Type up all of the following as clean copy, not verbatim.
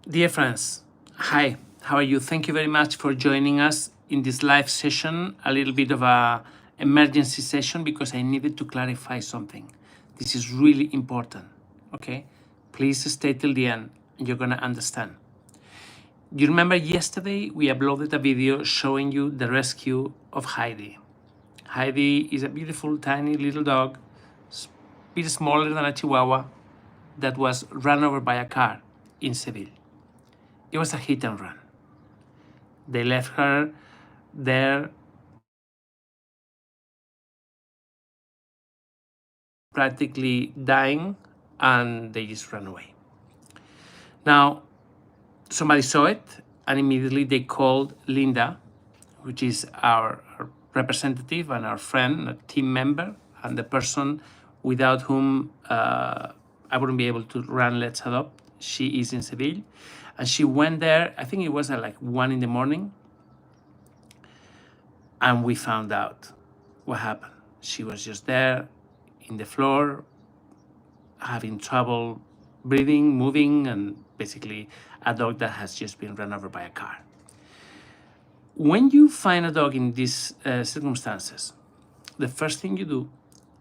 Dear friends, hi, how are you? Thank you very much for joining us in this live session, a little bit of a emergency session because I needed to clarify something. This is really important, okay? Please stay till the end and you're gonna understand. You remember yesterday we uploaded a video showing you the rescue of Heidi. Heidi is a beautiful tiny little dog, a bit smaller than a Chihuahua, that was run over by a car in Seville. It was a hit and run. They left her there practically dying and they just ran away. Now, somebody saw it and immediately they called Linda, which is our representative and our friend, a team member, and the person without whom I wouldn't be able to run Let's Adopt. She is in Seville. And she went there, I think it was at like 1 in the morning. And we found out what happened. She was just there in the floor, having trouble breathing, moving, and basically a dog that has just been run over by a car. When you find a dog in these circumstances, the first thing you do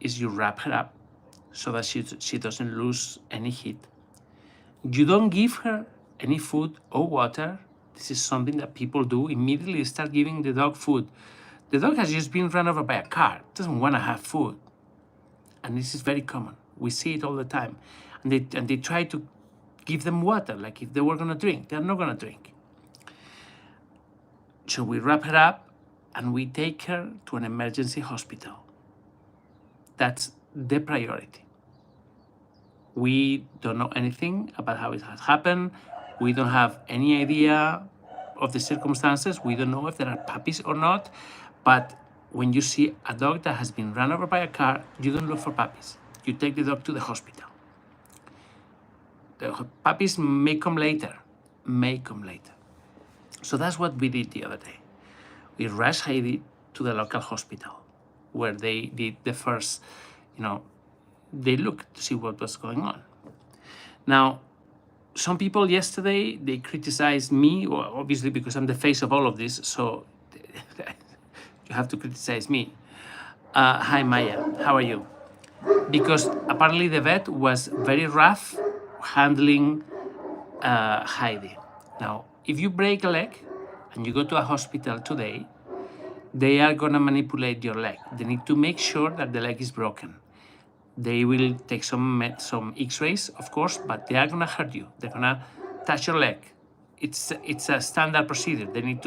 is you wrap her up so that she doesn't lose any heat. You don't give her any food or water. This is something that people do. Immediately start giving the dog food. The dog has just been run over by a car, doesn't want to have food. And this is very common. We see it all the time. And they try to give them water, like if they were going to drink. They're not going to drink. So we wrap her up and we take her to an emergency hospital. That's the priority. We don't know anything about how it has happened. We don't have any idea of the circumstances. We don't know if there are puppies or not. But when you see a dog that has been run over by a car, you don't look for puppies. You take the dog to the hospital. The puppies may come later. So that's what we did the other day. We rushed Heidi to the local hospital where they did the first, they looked to see what was going on. Now, some people yesterday, they criticized me, well, obviously because I'm the face of all of this, so you have to criticize me. Hi, Maya, how are you? Because apparently the vet was very rough handling Heidi. Now, if you break a leg and you go to a hospital today, they are going to manipulate your leg. They need to make sure that the leg is broken. They will take some x-rays, of course, but they are going to hurt you. They're going to touch your leg. It's a standard procedure. They need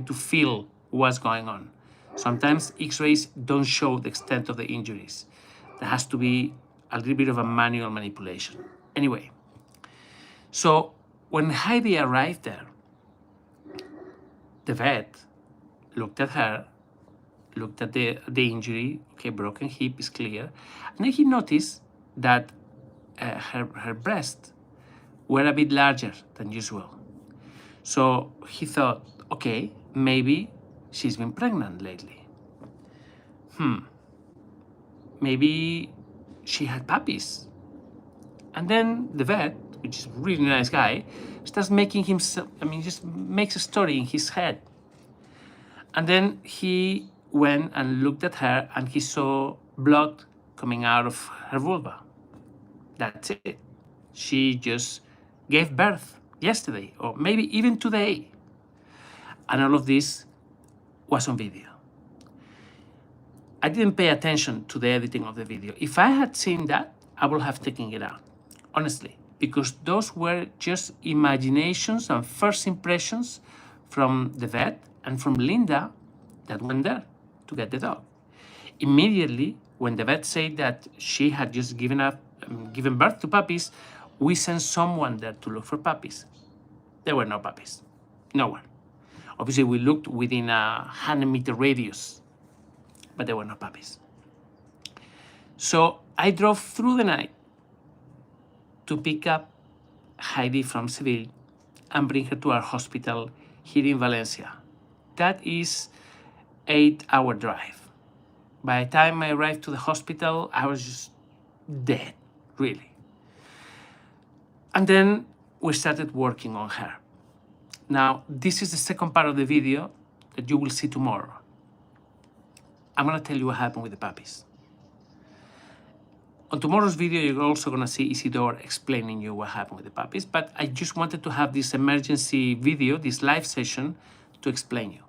to feel what's going on. Sometimes x-rays don't show the extent of the injuries. There has to be a little bit of a manual manipulation. Anyway, so when Heidi arrived there, the vet looked at her, looked at the injury. Okay, broken hip is clear. And then he noticed that her breasts were a bit larger than usual. So he thought, okay, maybe she's been pregnant lately. Maybe she had puppies. And then the vet, which is a really nice guy, starts making himself, just makes a story in his head. And then he went and looked at her and he saw blood coming out of her vulva. That's it. She just gave birth yesterday or maybe even today. And all of this was on video. I didn't pay attention to the editing of the video. If I had seen that, I would have taken it out, honestly, because those were just imaginations and first impressions from the vet and from Linda that went there to get the dog. Immediately, when the vet said that she had just given birth to puppies, we sent someone there to look for puppies. There were no puppies, nowhere. Obviously, we looked within a 100-meter radius, but there were no puppies. So I drove through the night to pick up Heidi from Seville and bring her to our hospital here in Valencia. That is 8-hour drive. By the time I arrived to the hospital, I was just dead, really. And then we started working on her. Now, this is the second part of the video that you will see tomorrow. I'm gonna tell you what happened with the puppies. On tomorrow's video, you're also gonna see Isidore explaining you what happened with the puppies, but I just wanted to have this emergency video, this live session, to explain you.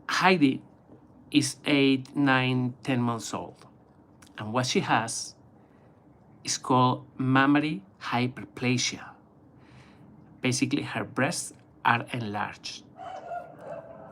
Heidi is 8, 9, 10 months old, and what she has is called mammary hyperplasia. Basically, her breasts are enlarged.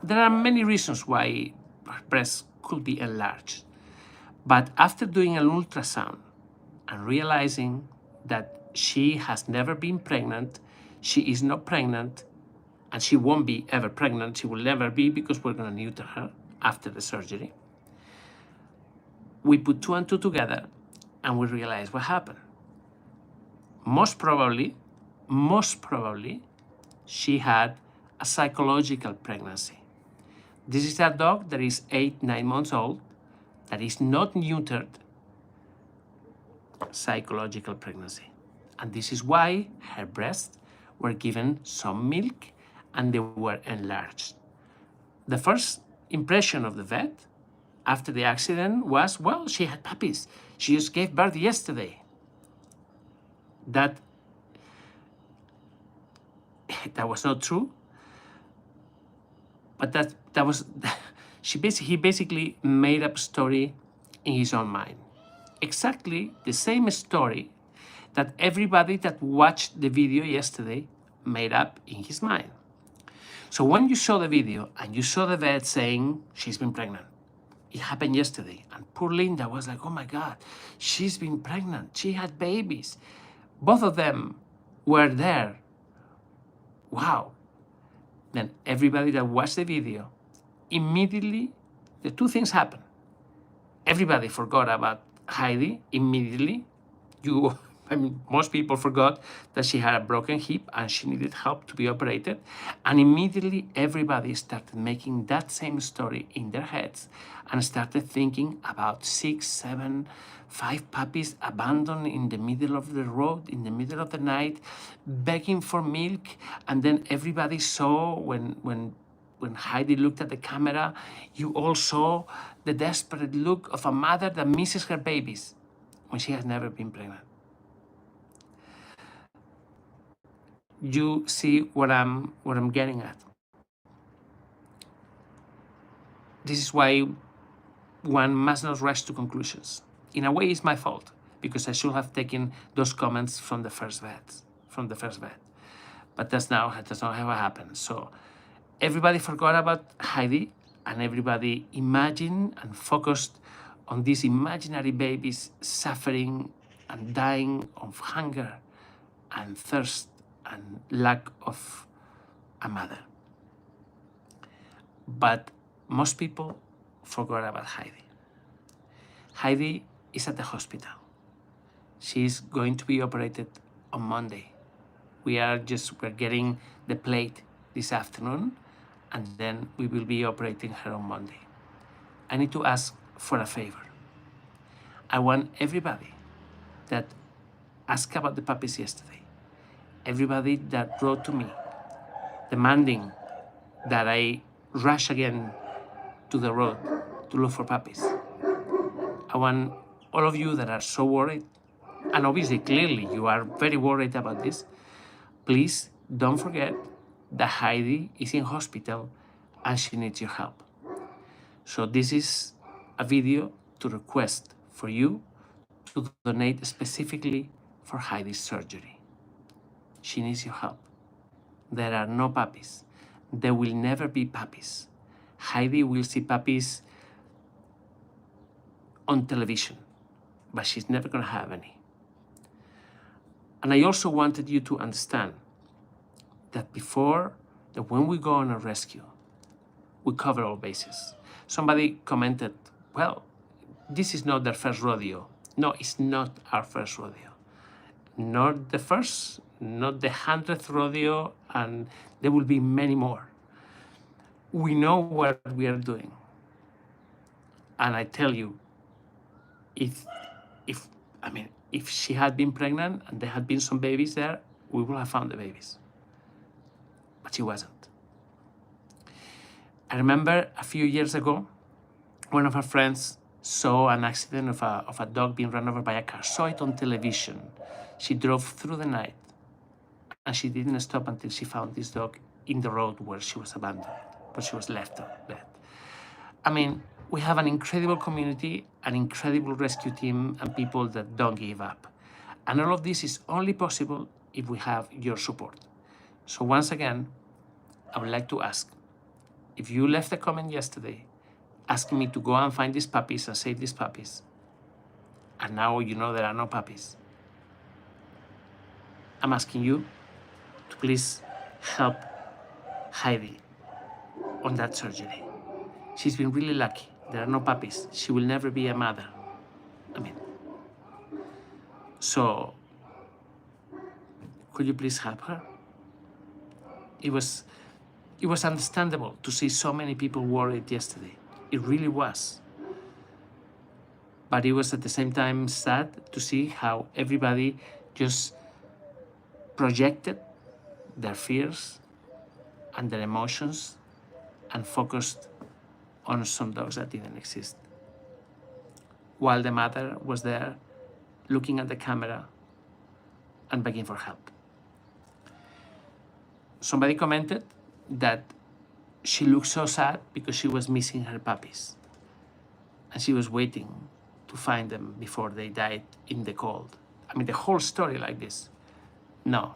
There are many reasons why her breasts could be enlarged. But after doing an ultrasound and realizing that she has never been pregnant, she is not pregnant, and she won't be ever pregnant, she will never be because we're going to neuter her after the surgery, we put 2 and 2 together and we realized what happened. Most probably, she had a psychological pregnancy. This is a dog that is 8, 9 months old, that is not neutered, psychological pregnancy. And this is why her breasts were given some milk and they were enlarged. The first impression of the vet after the accident was, well, she had puppies. She just gave birth yesterday. That was not true. But that was, he basically made up a story in his own mind. Exactly the same story that everybody that watched the video yesterday made up in his mind. So when you saw the video and you saw the vet saying she's been pregnant, it happened yesterday, and poor Linda was like, oh my God, she's been pregnant, she had babies. Both of them were there. Wow. Then everybody that watched the video, immediately, the 2 things happened. Everybody forgot about Heidi immediately. Most people forgot that she had a broken hip and she needed help to be operated. And immediately everybody started making that same story in their heads and started thinking about 6, 7, 5 puppies abandoned in the middle of the road, in the middle of the night, begging for milk. And then everybody saw when Heidi looked at the camera, you all saw the desperate look of a mother that misses her babies when she has never been pregnant. You see what I'm getting at. This is why one must not rush to conclusions. In a way, it's my fault because I should have taken those comments from the first vet. But that's not how it happened. So everybody forgot about Heidi and everybody imagined and focused on these imaginary babies suffering and dying of hunger and thirst and lack of a mother. But most people forgot about Heidi. Heidi is at the hospital. She's going to be operated on Monday. We're getting the plate this afternoon, and then we will be operating her on Monday. I need to ask for a favor. I want everybody that asked about the puppies yesterday, everybody that wrote to me demanding that I rush again to the road to look for puppies. I want all of you that are so worried, and obviously, clearly, you are very worried about this, please don't forget that Heidi is in hospital and she needs your help. So this is a video to request for you to donate specifically for Heidi's surgery. She needs your help. There are no puppies. There will never be puppies. Heidi will see puppies on television, but she's never going to have any. And I also wanted you to understand that when we go on a rescue, we cover all bases. Somebody commented, well, this is not their first rodeo. No, it's not our first rodeo. Not the first, not the 100th rodeo, and there will be many more. We know what we are doing. And I tell you, if she had been pregnant and there had been some babies there, we would have found the babies. But she wasn't. I remember a few years ago, one of her friends saw an accident of a dog being run over by a car, saw it on television. She drove through the night and she didn't stop until she found this dog in the road where she was abandoned, where she was left dead. I mean, we have an incredible community, an incredible rescue team, and people that don't give up. And all of this is only possible if we have your support. So once again, I would like to ask, if you left a comment yesterday asking me to go and find these puppies and save these puppies, and now you know there are no puppies, I'm asking you to please help Heidi on that surgery. She's been really lucky. There are no puppies. She will never be a mother. I mean, so could you please help her? It was understandable to see so many people worried yesterday. It really was. But it was at the same time sad to see how everybody just projected their fears and their emotions and focused on some dogs that didn't exist. While the mother was there looking at the camera and begging for help. Somebody commented that she looked so sad because she was missing her puppies and she was waiting to find them before they died in the cold. I mean, the whole story like this. No,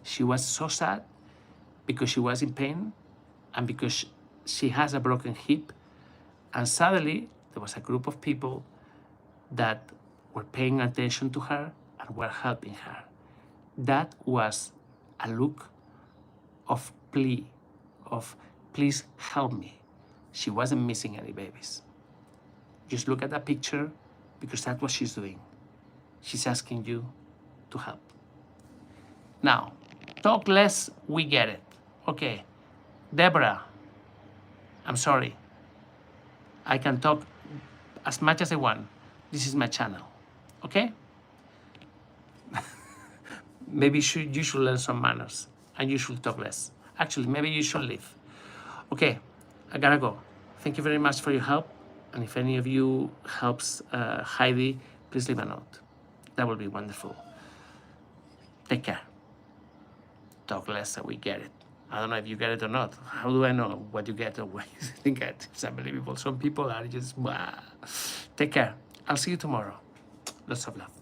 she was so sad because she was in pain and because she has a broken hip, and suddenly there was a group of people that were paying attention to her and were helping her. That was a look of plea, of please help me. She wasn't missing any babies. Just look at that picture because that's what she's doing. She's asking you to help. Now, talk less, we get it. Okay, Deborah, I'm sorry. I can talk as much as I want. This is my channel, okay? Maybe you should learn some manners and you should talk less. Actually, maybe you should leave. Okay, I gotta go. Thank you very much for your help. And if any of you helps Heidi, please leave a note. That will be wonderful. Take care. Talk less and we get it. I don't know if you get it or not. How do I know what you get or what you think it? It's unbelievable. Some people are just, wow. Take care. I'll see you tomorrow. Lots of love.